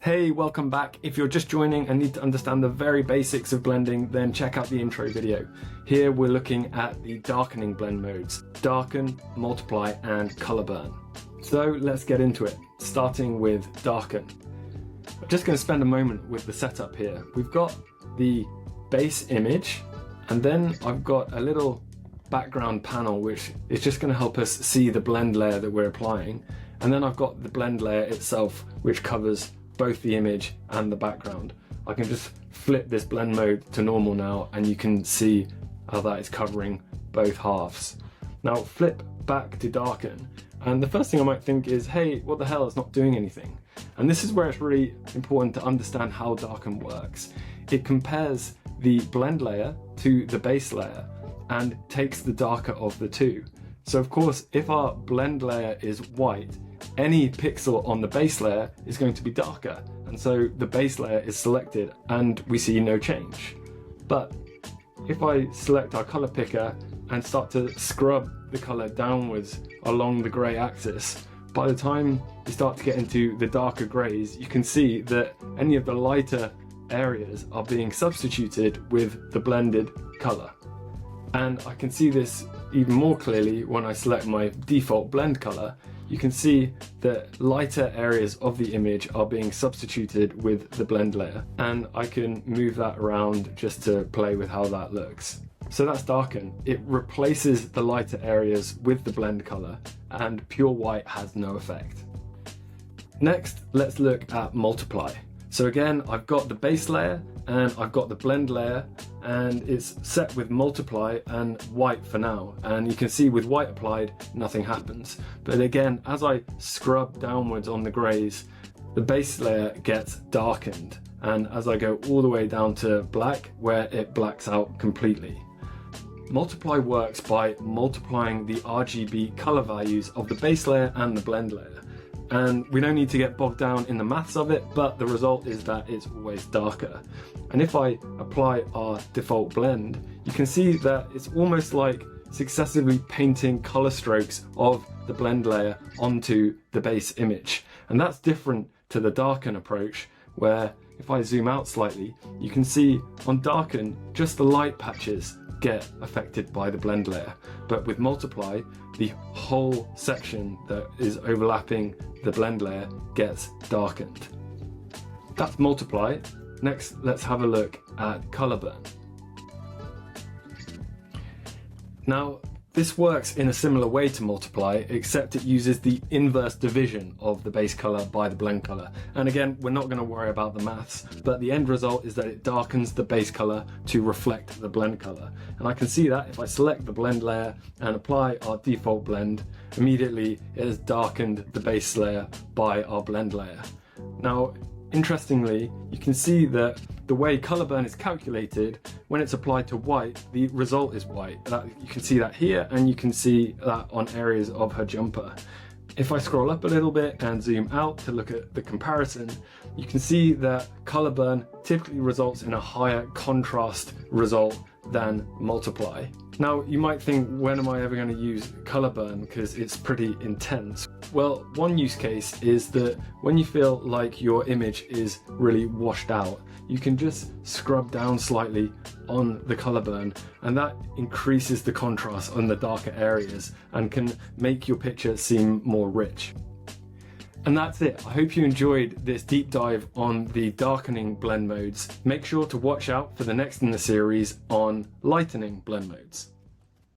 Hey, welcome back. If you're just joining and need to understand the very basics of blending, then check out the intro video. Here we're looking at the darkening blend modes: darken, multiply, and color burn. So let's get into it, starting with darken. I'm just going to spend a moment with the setup here. We've got the base image, and then I've got a little background panel which is just going to help us see the blend layer that we're applying. And then I've got the blend layer itself, which covers both the image and the background. I can just flip this blend mode to normal now, and you can see how that is covering both halves. Now flip back to darken, and the first thing I might think is, hey, what the hell, it's not doing anything. And this is where it's really important to understand how darken works. It compares the blend layer to the base layer and takes the darker of the two. So of course, if our blend layer is white, any pixel on the base layer is going to be darker, and so the base layer is selected and we see no change. But if I select our color picker and start to scrub the color downwards along the gray axis, by the time you start to get into the darker grays, you can see that any of the lighter areas are being substituted with the blended color. And I can see this even more clearly when I select my default blend color. You can see that lighter areas of the image are being substituted with the blend layer, and I can move that around just to play with how that looks. So that's darken. It replaces the lighter areas with the blend color, and pure white has no effect. Next, let's look at multiply. So again, I've got the base layer and I've got the blend layer, and it's set with multiply and white for now. And you can see with white applied, nothing happens. But again, as I scrub downwards on the grays, the base layer gets darkened. And as I go all the way down to black, where it blacks out completely. Multiply works by multiplying the RGB color values of the base layer and the blend layer. And we don't need to get bogged down in the maths of it, but the result is that it's always darker. And if I apply our default blend, you can see that it's almost like successively painting color strokes of the blend layer onto the base image. And that's different to the darken approach, where if I zoom out slightly, you can see on darken, just the light patches get affected by the blend layer. But with multiply, the whole section that is overlapping the blend layer gets darkened. That's multiply. Next, let's have a look at color burn. Now, this works in a similar way to multiply, except it uses the inverse division of the base color by the blend color. And again, we're not going to worry about the maths, but the end result is that it darkens the base color to reflect the blend color. And I can see that if I select the blend layer and apply our default blend, immediately it has darkened the base layer by our blend layer. Now, interestingly, you can see that the way color burn is calculated, when it's applied to white, the result is white. You can see that here, and you can see that on areas of her jumper. If I scroll up a little bit and zoom out to look at the comparison, you can see that color burn typically results in a higher contrast result than multiply. Now, you might think, when am I ever going to use color burn, because it's pretty intense? Well, one use case is that when you feel like your image is really washed out, you can just scrub down slightly on the color burn, and that increases the contrast on the darker areas and can make your picture seem more rich. And that's it. I hope you enjoyed this deep dive on the darkening blend modes. Make sure to watch out for the next in the series on lightening blend modes.